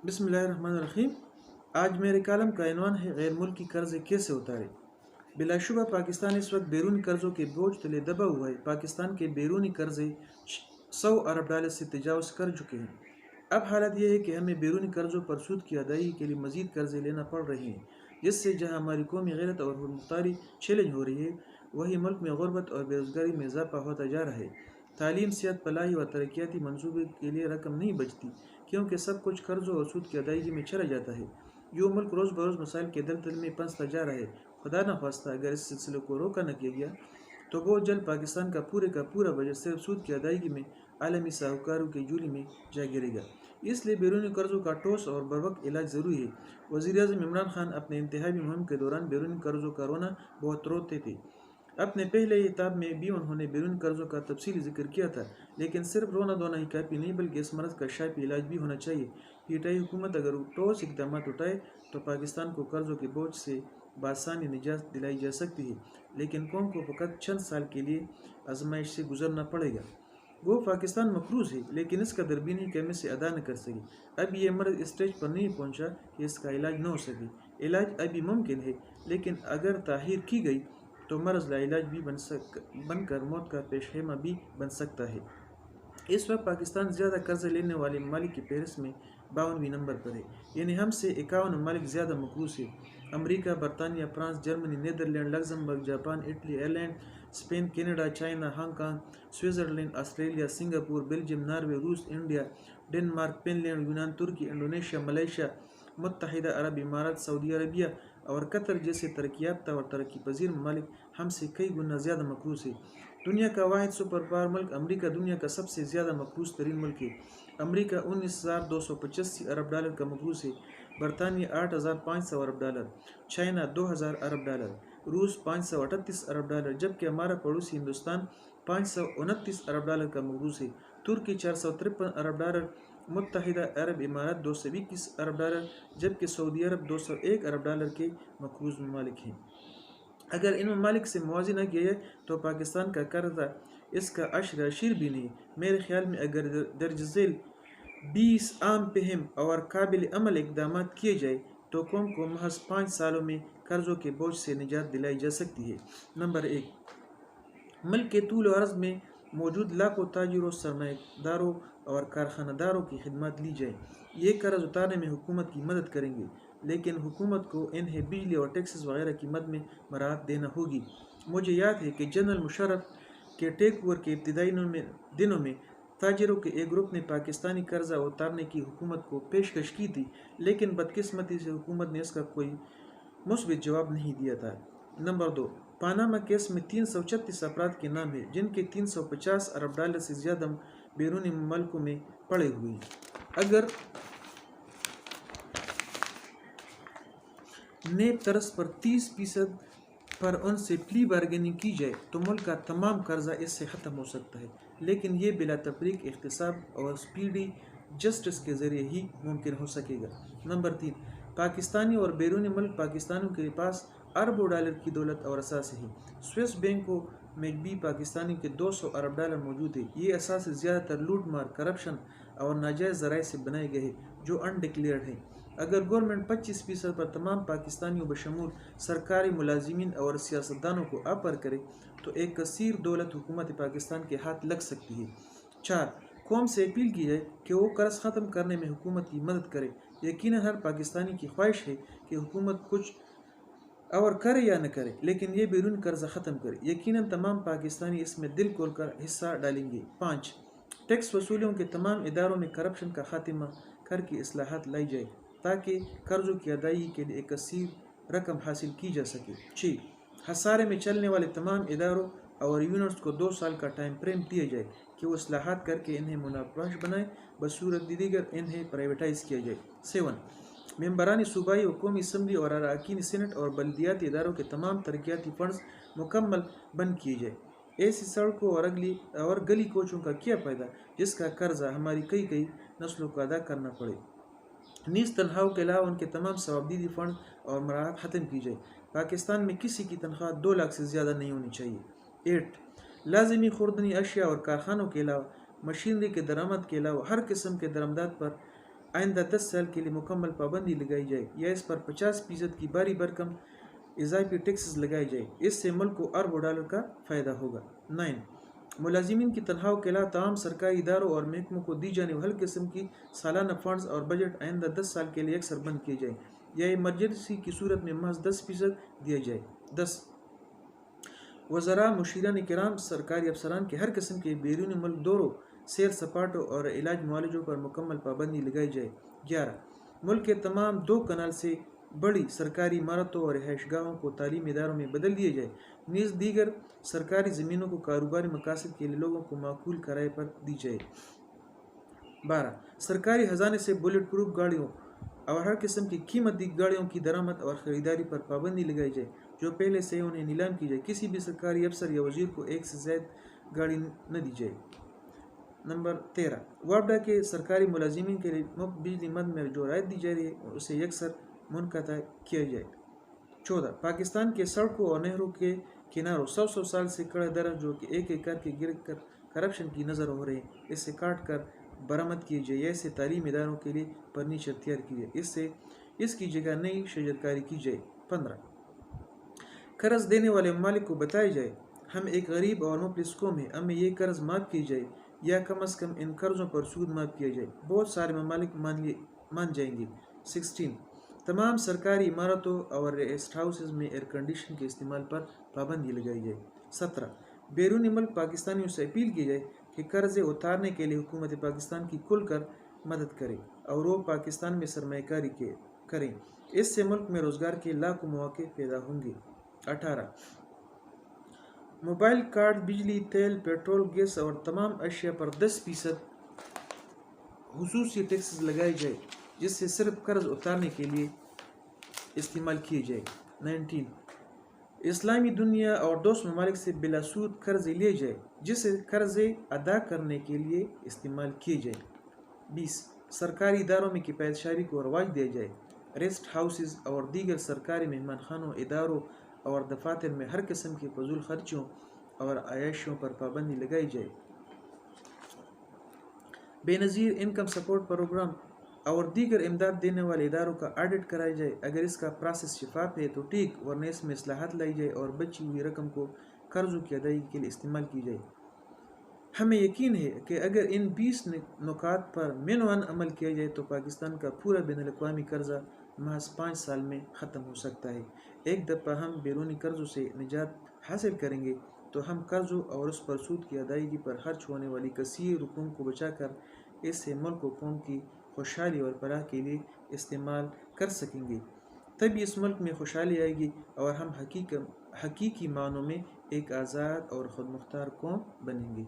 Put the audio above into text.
بسم اللہ الرحمن الرحیم۔ آج میرے کالم کا عنوان ہے غیر ملکی قرضے کیسے اتارے۔ بلا شبہ پاکستان اس وقت بیرونی قرضوں کے بوجھ تلے دبا ہوا ہے۔ پاکستان کے بیرونی قرضے $100 ارب سے تجاوز کر چکے ہیں۔ اب حالت یہ ہے کہ ہمیں بیرونی قرضوں پر سود کی ادائیگی کے لیے مزید قرضے لینا پڑ رہے ہیں، جس سے جہاں ہماری قومی غیرت اور مختاری چیلنج ہو رہی ہے، وہی ملک میں غربت اور بے روزگاری میں اضافہ ہوتا جا رہا ہے۔ تعلیم، صحت، فلاحی و ترقیاتی منصوبے کے لیے رقم نہیں بچتی، کیونکہ سب کچھ قرضوں اور سود کی ادائیگی میں چلا جاتا ہے۔ یہ ملک روز بروز مسائل کے دلدل میں پھنستا جا رہا ہے۔ خدا نہ خواستہ اگر اس سلسلے کو روکا نہ کیا گیا تو بہت جلد پاکستان کا پورا بجٹ صرف سود کی ادائیگی میں عالمی ساہوکاروں کی جولی میں جا گرے گا۔ اس لیے بیرونی قرضوں کا ٹھوس اور بروقت علاج ضروری ہے۔ وزیر اعظم عمران خان اپنے انتخابی مہم کے دوران بیرونی قرضوں کا رونا بہت روتے تھے۔ اپنے پہلے خطاب میں بھی انہوں نے بیرونی قرضوں کا تفصیلی ذکر کیا تھا، لیکن صرف رونا دھونا ہی کافی نہیں، بلکہ اس مرض کا شافی علاج بھی ہونا چاہیے۔ پیٹائی حکومت اگر ٹھوس اقدامات اٹھائے تو پاکستان کو قرضوں کے بوجھ سے بآسانی نجات دلائی جا سکتی ہے، لیکن قوم کو فقط چند سال کے لیے آزمائش سے گزرنا پڑے گا۔ وہ پاکستان مقروض ہے، لیکن اس قدر بھی نہیں کہ ہم اسے ادا نہ کر سکے۔ اب یہ مرض اس سٹیج پر نہیں پہنچا کہ اس کا علاج نہ ہو سکے۔ علاج ابھی ممکن ہے، لیکن اگر تاخیر کی گئی تو مرض لاعلاج بھی بن کر موت کا پیش خیمہ بھی بن سکتا ہے۔ اس وقت پاکستان زیادہ قرضے لینے والے ممالک کی فہرست میں 52ویں نمبر پر ہے، یعنی ہم سے 51 ممالک زیادہ مقروض ہیں۔ امریکہ، برطانیہ، France, Germany, Netherland, Luxembourg, Japan, Italy, Ireland, Spain, Canada, China, Hong Kong, Switzerland, Australia, Singapore, Belgium, Norway, روس، انڈیا، ڈنمارک، فن لینڈ، یونان، ترکی، انڈونیشیا، ملائیشیا، متحدہ عرب امارات، سعودی عربیہ اور قطر جیسے ترقی یافتہ اور ترقی پذیر ممالک ہم سے کئی گنا زیادہ مقروض ہیں۔ دنیا کا واحد سپر پاور ملک امریکہ دنیا کا سب سے زیادہ مقروض ترین ملک ہے۔ امریکہ $19,285 ارب کا مقروض ہے، برطانیہ $8,500 ارب، چائنا $2,000 ارب، روس $538 ارب، جبکہ ہمارا پڑوسی ہندوستان $529 ارب کا مقروض ہے۔ ترکی $453 ارب، متحدہ عرب امارات $221 ارب، جبکہ سعودی عرب $201 ارب کے مقروض ممالک ہیں۔ اگر ان ممالک سے موازی نہ کیا جائے تو پاکستان کا قرضہ اس کا عشر بھی نہیں۔ میرے خیال میں اگر درج ذیل 20 عام فہم اور قابل عمل اقدامات کیے جائے تو قوم کو محض 5 سالوں میں قرضوں کے بوجھ سے نجات دلائی جا سکتی ہے۔ نمبر 1، ملک کے طول و عرض میں موجود لاکھوں تاجروں، سرمایہ داروں اور کارخانہ داروں کی خدمات لی جائیں۔ یہ قرض اتارنے میں حکومت کی مدد کریں گے، لیکن حکومت کو انہیں بجلی اور ٹیکسز وغیرہ کی مد میں مراعات دینا ہوگی۔ مجھے یاد ہے کہ جنرل مشرف کے ٹیک اوور کے ابتدائی دنوں میں تاجروں کے ایک گروپ نے پاکستانی قرضہ اتارنے کی حکومت کو پیشکش کی تھی، لیکن بدقسمتی سے حکومت نے اس کا کوئی مثبت جواب نہیں دیا تھا۔ نمبر 2، پاناما کیس میں 336 افراد کے نام ہیں، جن کے $350 ارب سے زیادہ بیرونی ملکوں میں پڑے ہوئے ہیں۔ اگر نیب طرز پر 30% پر ان سے پلی بارگیننگ کی جائے تو ملک کا تمام قرضہ اس سے ختم ہو سکتا ہے، لیکن یہ بلا تفریق احتساب اور سپیڈی جسٹس کے ذریعے ہی ممکن ہو سکے گا۔ نمبر 3، پاکستانی اور بیرونی ملک پاکستانیوں کے پاس اربوں ڈالر کی دولت اور اثاثے ہیں۔ سوئس بینکوں میں بھی پاکستانی کے $200 ارب موجود ہیں۔ یہ اثاثے زیادہ تر لوٹ مار، کرپشن اور ناجائز ذرائع سے بنائے گئے ہیں جو انڈکلیئرڈ ہیں۔ اگر گورنمنٹ 25% پر تمام پاکستانیوں بشمول سرکاری ملازمین اور سیاستدانوں کو آفر کرے تو ایک کثیر دولت حکومت پاکستان کے ہاتھ لگ سکتی ہے۔ 4، قوم سے اپیل کی جائے کہ وہ قرض ختم کرنے میں حکومت کی مدد کرے۔ یقیناً ہر پاکستانی کی خواہش ہے کہ حکومت کچھ اور کرے یا نہ کرے، لیکن یہ بیرون قرضہ ختم کرے۔ یقیناً تمام پاکستانی اس میں دل کھول کر حصہ ڈالیں گے۔ 5، ٹیکس وصولیوں کے تمام اداروں میں کرپشن کا خاتمہ کر کے اصلاحات لائی جائے تاکہ قرضوں کی ادائیگی کے لیے ایک کثیر رقم حاصل کی جا سکے۔ 6، خسارے میں چلنے والے تمام اداروں اور یونٹس کو 2 سال کا ٹائم فریم دیا جائے کہ وہ اصلاحات کر کے انہیں منافع بخش بنائیں، بصورت دیگر انہیں پرائیویٹائز کیا جائے۔ 7، ممبران صوبائی و قومی اسمبلی اور اراکین سینٹ اور بلدیاتی اداروں کے تمام ترقیاتی فنڈز مکمل بند کیے جائے۔ ایسی سڑکوں اور گلی کوچوں کا کیا فائدہ جس کا قرضہ ہماری کئی نسلوں کو ادا کرنا پڑے۔ نیز تنخواہوں کے علاوہ ان کے تمام ثوابدیدی فنڈ اور مراحت ختم کی جائے۔ پاکستان میں کسی کی تنخواہ 2 لاکھ سے زیادہ نہیں ہونی چاہیے۔ 8، لازمی خوردنی اشیاء اور کارخانوں کے علاوہ مشینری کے درآمد کے علاوہ ہر قسم کے درآمدات پر آئندہ 10 سال کے لیے مکمل پابندی لگائی جائے یا اس پر 50% کی باری برکم اضافی ٹیکسز لگائے جائے۔ اس سے ملک کو اربوں ڈالر کا فائدہ ہوگا۔ 9 ملازمین کی تنخواہوں کے علاوہ تمام سرکاری اداروں اور محکموں کو دی جانے والی ہر قسم کی سالانہ فنڈز اور بجٹ آئندہ 10 سال کے لیے یکسر بند کیے جائیں یا ایمرجنسی کی صورت میں محض 10% دیا جائے۔ 10 وزراء، مشیران کرام، سرکاری افسران کے ہر قسم کے بیرون ملک دوروں، سیر سپاٹوں اور علاج معالجوں پر مکمل پابندی لگائی جائے۔ 11 ملک کے تمام 2 کنال سے بڑی سرکاری عمارتوں اور رہائش گاہوں کو تعلیمی اداروں میں بدل دیا جائے، نیز دیگر سرکاری زمینوں کو کاروباری مقاصد کے لیے لوگوں کو معقول کرائے پر دی جائے۔ 12 سرکاری خزانے سے بلٹ پروف گاڑیوں اور ہر قسم کی قیمتی گاڑیوں کی درآمد اور خریداری پر پابندی لگائی جائے جو پہلے سے انہیں نیلام کی جائے۔ کسی بھی سرکاری افسر یا وزیر کو ایک سے زائد گاڑی نہ دی جائے۔ نمبر 13 وابڈا کے سرکاری ملازمین کے لیے مفت بجلی مد میں جو رعایت دی جا رہی ہے اسے یکسر منقطع کیا جائے۔ 14 پاکستان کے سڑکوں اور نہروں کے کناروں 100 سال سے کڑے درخت جو کہ ایک ایک کر کے گر کر کرپشن کی نظر ہو رہے ہیں اسے کاٹ کر برآمد کیے جائے یا اسے تعلیمی اداروں کے لیے فرنیچر تیار کی جائے، اس کی جگہ نئی شجرکاری کی جائے۔ 15 قرض دینے والے ممالک کو بتایا جائے ہم ایک غریب اور مفلس قوم ہیں، ہمیں یہ قرض معاف کی جائے یا کم از کم ان قرضوں پر سود معاف کیا جائے، بہت سارے ممالک مان جائیں گے۔ 16 تمام سرکاری عمارتوں اور ریسٹ ہاؤسز میں ایئر کنڈیشن کے استعمال پر پابندی لگائی جائے۔ 17 بیرونی ملک پاکستانیوں سے اپیل کی جائے کہ قرضے اتارنے کے لیے حکومت پاکستان کی کھل کر مدد کرے اور وہ پاکستان میں سرمایہ کاری کریں، اس سے ملک میں روزگار کے لاکھوں مواقع پیدا ہوں گے۔ 18 موبائل کارڈ، بجلی، تیل، پیٹرول، گیس اور تمام اشیاء پر 10% خصوصی ٹیکسز لگائے جائے جس سے صرف قرض اتارنے کے لیے استعمال کیے جائے۔ 19 اسلامی دنیا اور دوست ممالک سے بلا سود قرضے لیے جائے جسے قرضے ادا کرنے کے لیے استعمال کیے جائے۔ 20 سرکاری اداروں میں کفایت شعاری کو رواج دیا جائے، ریسٹ ہاؤسز اور دیگر سرکاری مہمان خانوں، اداروں اور دفاتر میں ہر قسم کے فضول خرچیوں اور عیاشیوں پر پابندی لگائی جائے۔ بے نظیر انکم سپورٹ پروگرام اور دیگر امداد دینے والے اداروں کا آڈٹ کرایا جائے، اگر اس کا پروسیس شفاف ہے تو ٹھیک، ورنہ اس میں اصلاحات لائی جائے اور بچی ہوئی رقم کو قرضوں کی ادائیگی کے لیے استعمال کی جائے۔ ہمیں یقین ہے کہ اگر ان 20 نکات پر معنون عمل کیا جائے تو پاکستان کا پورا بین الاقوامی قرضہ محض 5 سال میں ختم ہو سکتا ہے۔ ایک دفعہ ہم بیرونی قرضوں سے نجات حاصل کریں گے تو ہم قرضوں اور اس پر سود کی ادائیگی پر خرچ ہونے والی کثیر رقوم کو بچا کر اس سے ملک و قوم کی خوشحالی اور فلاح کے لیے استعمال کر سکیں گے، تبھی اس ملک میں خوشحالی آئے گی اور ہم حقیقی معنوں میں ایک آزاد اور خود مختار قوم بنیں گے۔